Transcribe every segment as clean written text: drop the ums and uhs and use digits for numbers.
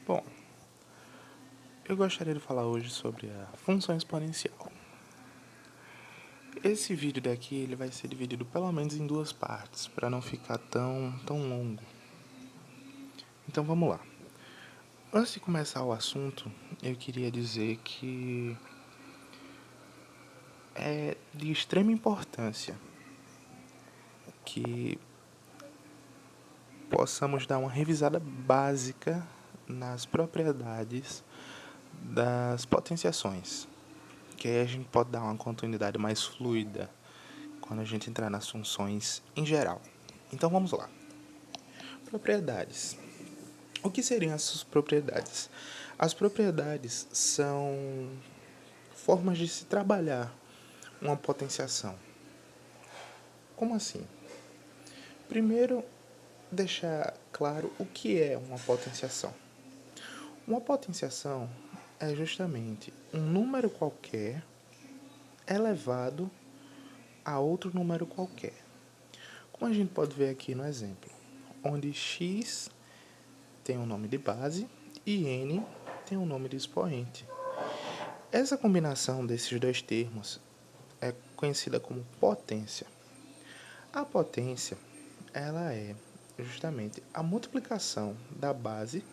Bom, eu gostaria de falar hoje sobre a função exponencial. Esse vídeo daqui ele vai ser dividido pelo menos em duas partes, para não ficar tão longo. Então vamos lá. Antes de começar o assunto, eu queria dizer que é de extrema importância que possamos dar uma revisada básica nas propriedades das potenciações, que aí a gente pode dar uma continuidade mais fluida quando a gente entrar nas funções em geral. Então vamos lá. Propriedades. O que seriam essas propriedades? As propriedades são formas de se trabalhar uma potenciação. Como assim? Primeiro, deixar claro o que é uma potenciação. Uma potenciação é justamente um número qualquer elevado a outro número qualquer. Como a gente pode ver aqui no exemplo, onde x tem um nome de base e n tem um nome de expoente. Essa combinação desses dois termos é conhecida como potência. A potência, ela é justamente a multiplicação da base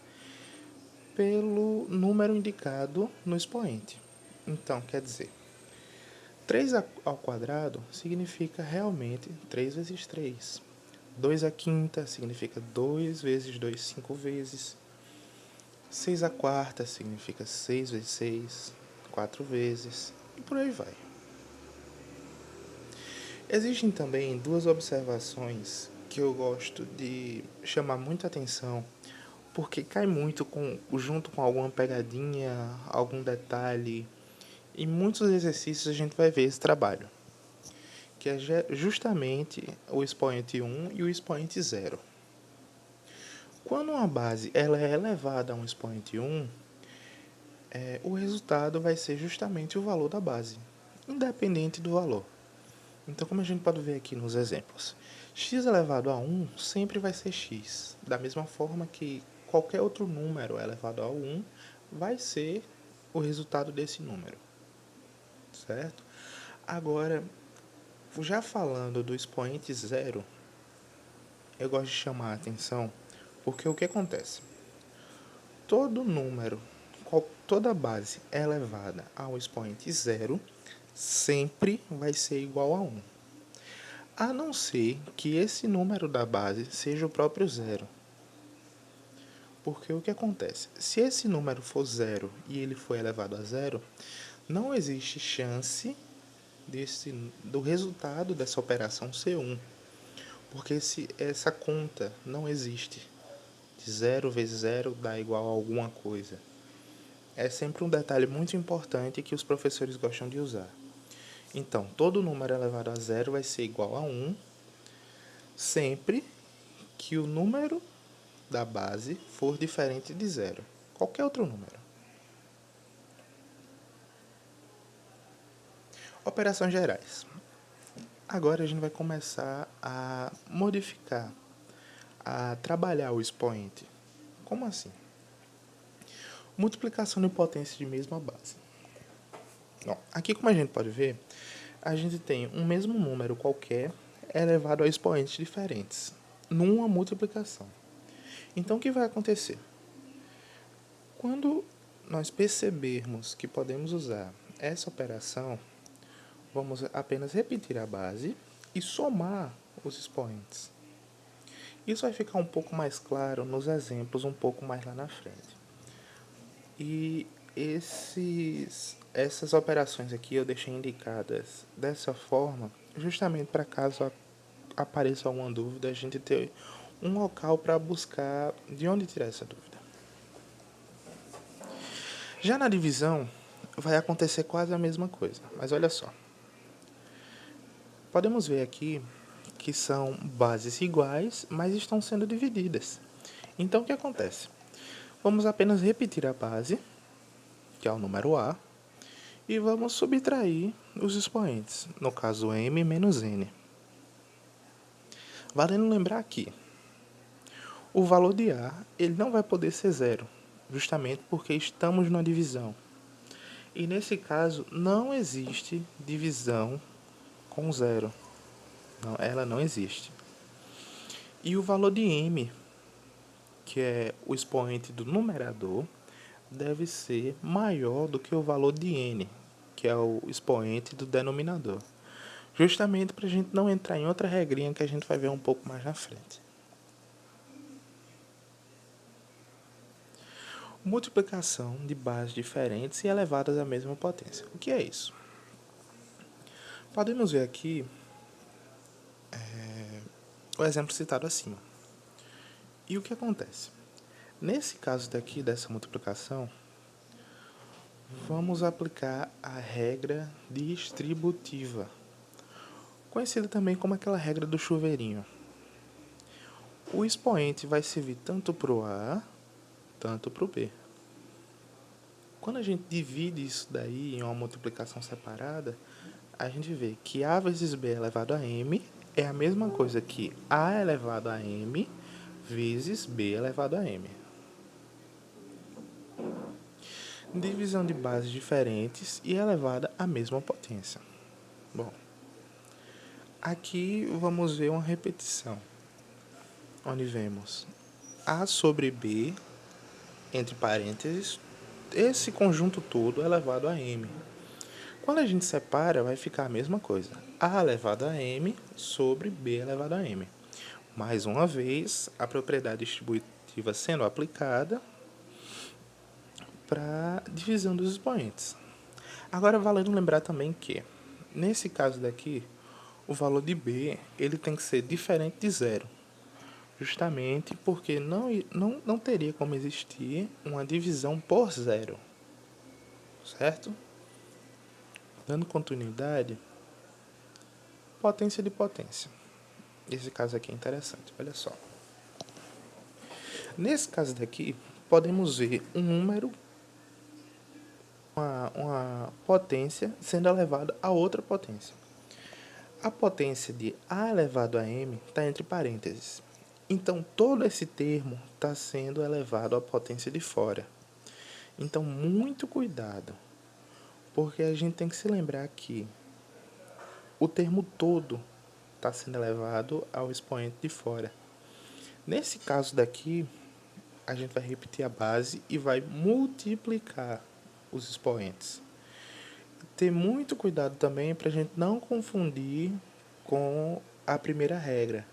pelo número indicado no expoente. Então, quer dizer, 3 ao quadrado significa realmente 3 vezes 3. 2 à quinta significa 2 vezes 2, 5 vezes. 6 à quarta significa 6 vezes 6, 4 vezes. E por aí vai. Existem também duas observações que eu gosto de chamar muita atenção, porque cai muito junto com alguma pegadinha, algum detalhe. Em muitos exercícios a gente vai ver esse trabalho, que é justamente o expoente 1 e o expoente 0. Quando uma base ela é elevada a um expoente 1, o resultado vai ser justamente o valor da base, independente do valor. Então, como a gente pode ver aqui nos exemplos, x elevado a 1 sempre vai ser x, da mesma forma que qualquer outro número elevado a 1 vai ser o resultado desse número, certo? Agora, já falando do expoente 0, eu gosto de chamar a atenção porque o que acontece? Todo número, toda base elevada ao expoente 0 sempre vai ser igual a 1. A não ser que esse número da base seja o próprio zero. Porque o que acontece? Se esse número for zero e ele for elevado a zero, não existe chance do resultado dessa operação ser 1. Porque essa conta não existe. De 0 vezes 0 dá igual a alguma coisa. É sempre um detalhe muito importante que os professores gostam de usar. Então, todo número elevado a zero vai ser igual a 1, sempre que o número da base for diferente de zero. Qualquer outro número. Operações gerais. Agora a gente vai começar a modificar, a trabalhar o expoente. Como assim? Multiplicação de potência de mesma base. Bom, aqui como a gente pode ver, a gente tem um mesmo número qualquer elevado a expoentes diferentes, numa multiplicação. Então o que vai acontecer? Quando nós percebermos que podemos usar essa operação, vamos apenas repetir a base e somar os expoentes. Isso vai ficar um pouco mais claro nos exemplos um pouco mais lá na frente. E essas operações aqui eu deixei indicadas dessa forma, justamente para caso apareça alguma dúvida, a gente ter um local para buscar de onde tirar essa dúvida. Já na divisão, vai acontecer quase a mesma coisa, mas olha só. Podemos ver aqui que são bases iguais, mas estão sendo divididas. Então, o que acontece? Vamos apenas repetir a base, que é o número A, e vamos subtrair os expoentes, no caso m menos n. Valendo lembrar aqui, o valor de A ele não vai poder ser zero, justamente porque estamos numa divisão. E nesse caso, não existe divisão com zero. Não, ela não existe. E o valor de m, que é o expoente do numerador, deve ser maior do que o valor de n, que é o expoente do denominador. Justamente para a gente não entrar em outra regrinha que a gente vai ver um pouco mais na frente. Multiplicação de bases diferentes e elevadas à mesma potência. O que é isso? Podemos ver aqui o exemplo citado acima. E o que acontece? Nesse caso daqui, dessa multiplicação, vamos aplicar a regra distributiva, conhecida também como aquela regra do chuveirinho. O expoente vai servir tanto para o A, tanto para o B. Quando a gente divide isso daí em uma multiplicação separada, a gente vê que A vezes B elevado a M é a mesma coisa que A elevado a M vezes B elevado a M. Divisão de bases diferentes e elevada à mesma potência. Bom, aqui vamos ver uma repetição, onde vemos A sobre B, entre parênteses, esse conjunto todo elevado a M. Quando a gente separa, vai ficar a mesma coisa. A elevado a M sobre B elevado a M. Mais uma vez, a propriedade distributiva sendo aplicada para divisão dos expoentes. Agora, valendo lembrar também que, nesse caso daqui, o valor de B ele tem que ser diferente de zero. Justamente porque não teria como existir uma divisão por zero. Certo? Dando continuidade, potência de potência. Esse caso aqui é interessante, olha só. Nesse caso daqui, podemos ver um número, uma potência sendo elevada a outra potência. A potência de A elevado a M está entre parênteses. Então, todo esse termo está sendo elevado à potência de fora. Então, muito cuidado, porque a gente tem que se lembrar que o termo todo está sendo elevado ao expoente de fora. Nesse caso daqui, a gente vai repetir a base e vai multiplicar os expoentes. Ter muito cuidado também para a gente não confundir com a primeira regra,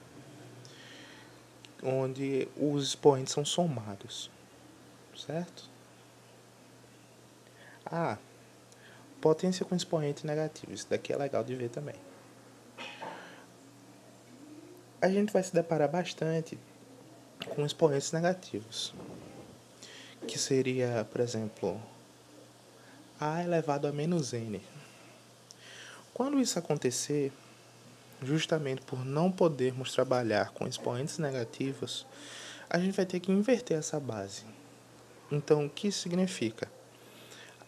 onde os expoentes são somados, certo? Potência com expoente negativo, isso daqui é legal de ver também. A gente vai se deparar bastante com expoentes negativos, que seria, por exemplo, A elevado a menos N. Quando isso acontecer, justamente por não podermos trabalhar com expoentes negativos, a gente vai ter que inverter essa base. Então, o que isso significa?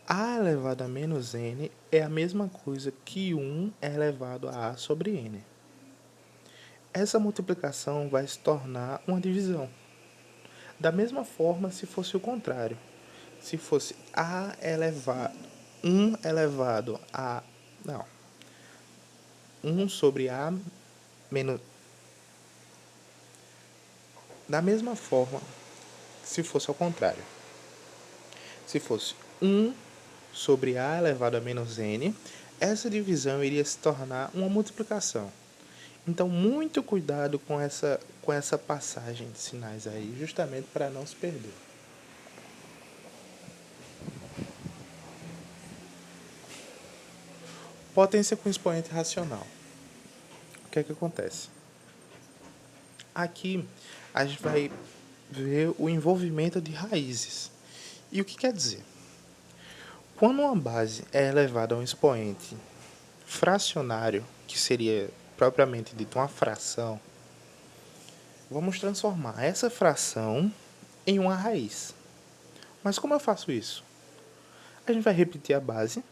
A elevado a menos N é a mesma coisa que 1 é elevado a A sobre N. Essa multiplicação vai se tornar uma divisão. Da mesma forma, se fosse o contrário. Se fosse A elevado, 1 elevado a... Não. 1 sobre A menos... Da mesma forma, se fosse ao contrário. Se fosse 1 sobre A elevado a menos N, essa divisão iria se tornar uma multiplicação. Então, muito cuidado com essa passagem de sinais aí, justamente para não se perder. Potência com expoente racional. O que é que acontece? Aqui, a gente vai ver o envolvimento de raízes. E o que quer dizer? Quando uma base é elevada a um expoente fracionário, que seria propriamente dito uma fração, vamos transformar essa fração em uma raiz. Mas como eu faço isso? A gente vai repetir a base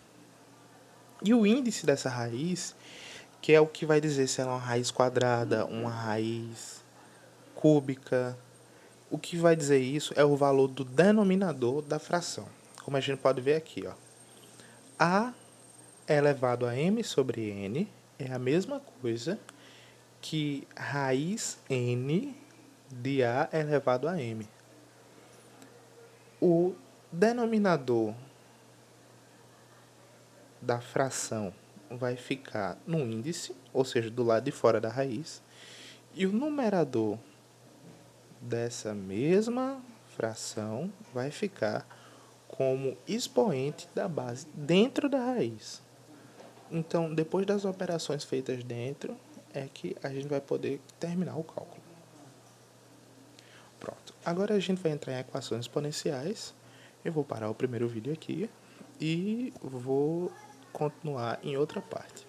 e o índice dessa raiz, que é o que vai dizer se ela é uma raiz quadrada, uma raiz cúbica, O que vai dizer isso é o valor do denominador da fração. Como a gente pode ver aqui, ó. A elevado a m sobre n é a mesma coisa que raiz n de a elevado a m. O denominador da fração vai ficar no índice, ou seja, do lado de fora da raiz, e o numerador dessa mesma fração vai ficar como expoente da base dentro da raiz. Então, depois das operações feitas dentro, é que a gente vai poder terminar o cálculo. Pronto. Agora a gente vai entrar em equações exponenciais. Eu vou parar o primeiro vídeo aqui e vou continuar em outra parte.